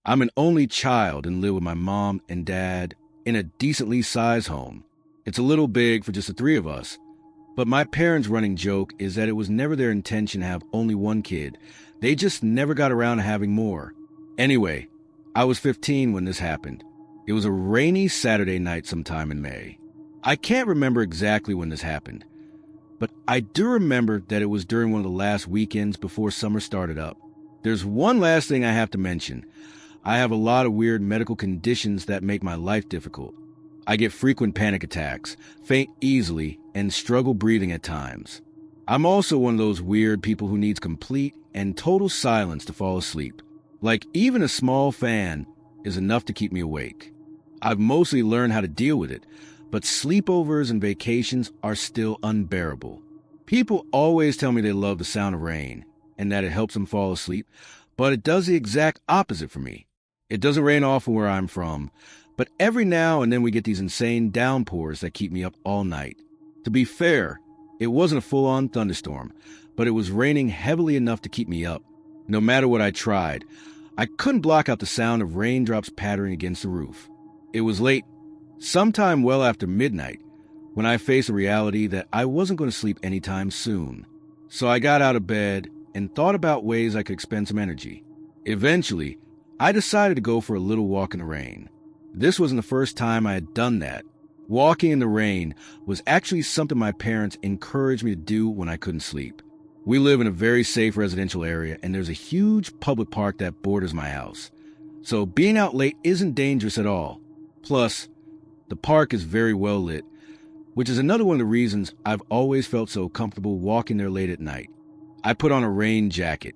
I'm an only child and live with my mom and dad in a decently sized home. It's a little big for just the three of us, but my parents' running joke is that it was never their intention to have only one kid. They just never got around to having more. Anyway, I was 15 when this happened. It was a rainy Saturday night sometime in May. I can't remember exactly when this happened, but I do remember that it was during one of the last weekends before summer started up. There's one last thing I have to mention. I have a lot of weird medical conditions that make my life difficult. I get frequent panic attacks, faint easily, and struggle breathing at times. I'm also one of those weird people who needs complete and total silence to fall asleep. Like, even a small fan is enough to keep me awake. I've mostly learned how to deal with it, but sleepovers and vacations are still unbearable. People always tell me they love the sound of rain and that it helps them fall asleep, but it does the exact opposite for me. It doesn't rain often where I'm from, but every now and then we get these insane downpours that keep me up all night. To be fair, it wasn't a full-on thunderstorm, but it was raining heavily enough to keep me up. No matter what I tried, I couldn't block out the sound of raindrops pattering against the roof. It was late, sometime well after midnight, when I faced the reality that I wasn't going to sleep anytime soon. So I got out of bed and thought about ways I could expend some energy. Eventually, I decided to go for a little walk in the rain. This wasn't the first time I had done that. Walking in the rain was actually something my parents encouraged me to do when I couldn't sleep. We live in a very safe residential area, and there's a huge public park that borders my house. So being out late isn't dangerous at all. Plus, the park is very well lit, which is another one of the reasons I've always felt so comfortable walking there late at night. I put on a rain jacket,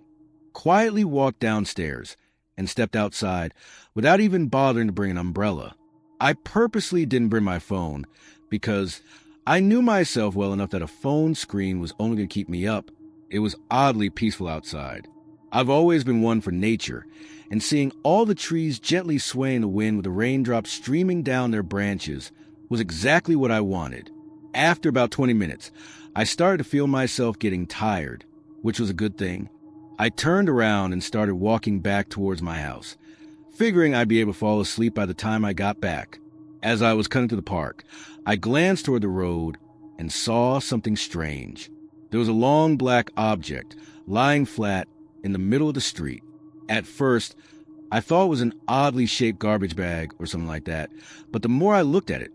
quietly walked downstairs, and stepped outside without even bothering to bring an umbrella. I purposely didn't bring my phone because I knew myself well enough that a phone screen was only going to keep me up. It was oddly peaceful outside. I've always been one for nature, and seeing all the trees gently sway in the wind with the raindrops streaming down their branches was exactly what I wanted. After about 20 minutes, I started to feel myself getting tired, which was a good thing. I turned around and started walking back towards my house, figuring I'd be able to fall asleep by the time I got back. As I was coming to the park, I glanced toward the road and saw something strange. There was a long black object lying flat in the middle of the street. At first, I thought it was an oddly shaped garbage bag or something like that, but the more I looked at it,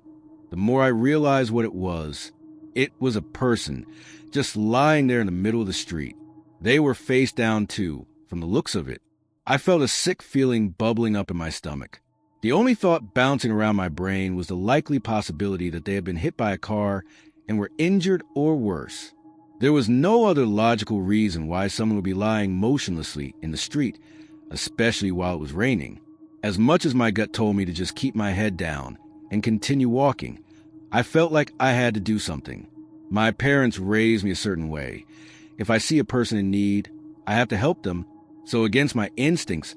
the more I realized what it was. It was a person, just lying there in the middle of the street. They were face down too, from the looks of it. I felt a sick feeling bubbling up in my stomach. The only thought bouncing around my brain was the likely possibility that they had been hit by a car and were injured or worse. There was no other logical reason why someone would be lying motionlessly in the street, especially while it was raining. As much as my gut told me to just keep my head down and continue walking, I felt like I had to do something. My parents raised me a certain way. If I see a person in need, I have to help them. So against my instincts,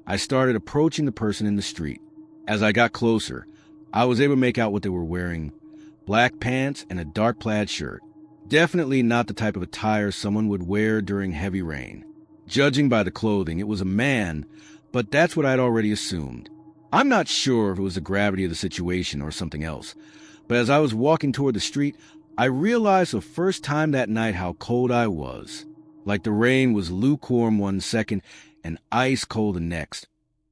I started approaching the person in the street. As I got closer, I was able to make out what they were wearing: black pants and a dark plaid shirt. Definitely not the type of attire someone would wear during heavy rain. Judging by the clothing, it was a man, but that's what I'd already assumed. I'm not sure if it was the gravity of the situation or something else, but as I was walking toward the street, I realized for the first time that night how cold I was. Like the rain was lukewarm one second and ice cold the next,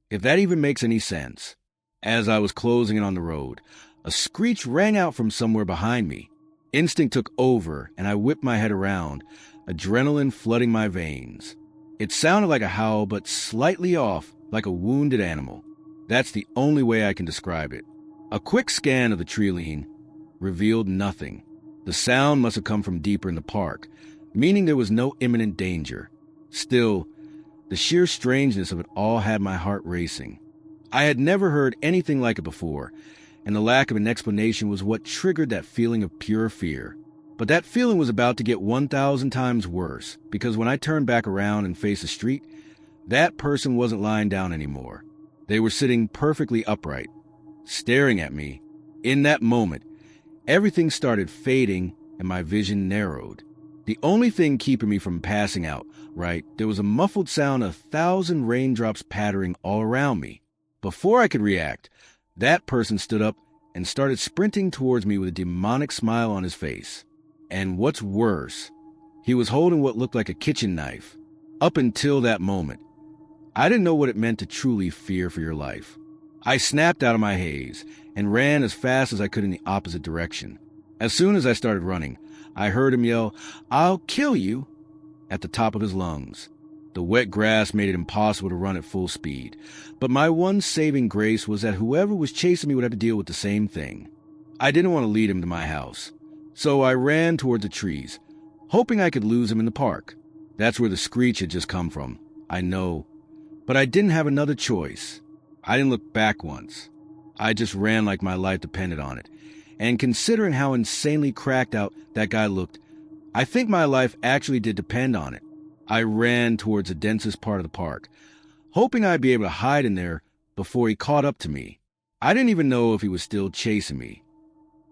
if that even makes any sense. As I was closing in on the road, a screech rang out from somewhere behind me. Instinct took over, and I whipped my head around, adrenaline flooding my veins. It sounded like a howl, but slightly off, like a wounded animal. That's the only way I can describe it. A quick scan of the tree line revealed nothing. The sound must have come from deeper in the park, meaning there was no imminent danger. Still, the sheer strangeness of it all had my heart racing. I had never heard anything like it before, and the lack of an explanation was what triggered that feeling of pure fear. But that feeling was about to get 1,000 times worse, because when I turned back around and faced the street, that person wasn't lying down anymore. They were sitting perfectly upright, staring at me. In that moment, everything started fading and my vision narrowed. The only thing keeping me from passing out, right, there was a muffled sound of 1,000 raindrops pattering all around me. Before I could react, that person stood up and started sprinting towards me with a demonic smile on his face. And what's worse, he was holding what looked like a kitchen knife. Up until that moment, I didn't know what it meant to truly fear for your life. I snapped out of my haze and ran as fast as I could in the opposite direction. As soon as I started running, I heard him yell, "I'll kill you," at the top of his lungs. The wet grass made it impossible to run at full speed, but my one saving grace was that whoever was chasing me would have to deal with the same thing. I didn't want to lead him to my house, so I ran toward the trees, hoping I could lose him in the park. That's where the screech had just come from, I know, but I didn't have another choice. I didn't look back once. I just ran like my life depended on it, and considering how insanely cracked out that guy looked, I think my life actually did depend on it. I ran towards the densest part of the park, hoping I'd be able to hide in there before he caught up to me. I didn't even know if he was still chasing me,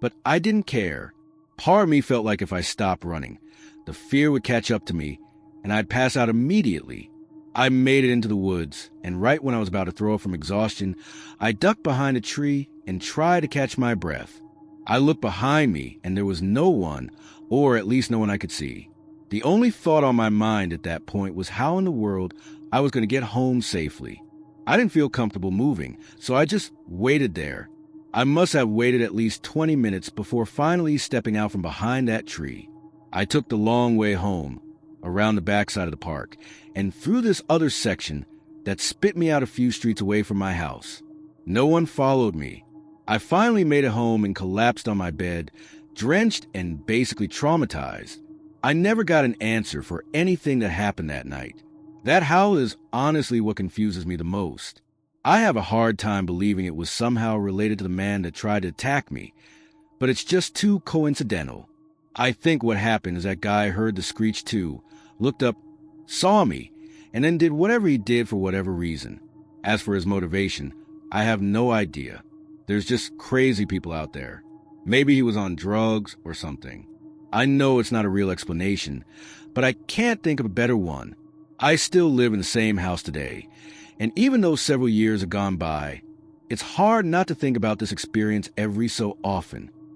but I didn't care. Part of me felt like if I stopped running, the fear would catch up to me, and I'd pass out immediately. I made it into the woods, and right when I was about to throw up from exhaustion, I ducked behind a tree and tried to catch my breath. I looked behind me, and there was no one, or at least no one I could see. The only thought on my mind at that point was how in the world I was going to get home safely. I didn't feel comfortable moving, so I just waited there. I must have waited at least 20 minutes before finally stepping out from behind that tree. I took the long way home, around the backside of the park, and through this other section that spit me out a few streets away from my house. No one followed me. I finally made it home and collapsed on my bed, drenched and basically traumatized. I never got an answer for anything that happened that night. That howl is honestly what confuses me the most. I have a hard time believing it was somehow related to the man that tried to attack me, but it's just too coincidental. I think what happened is that guy heard the screech too, looked up, saw me, and then did whatever he did for whatever reason. As for his motivation, I have no idea. There's just crazy people out there. Maybe he was on drugs or something. I know it's not a real explanation, but I can't think of a better one. I still live in the same house today, and even though several years have gone by, it's hard not to think about this experience every so often.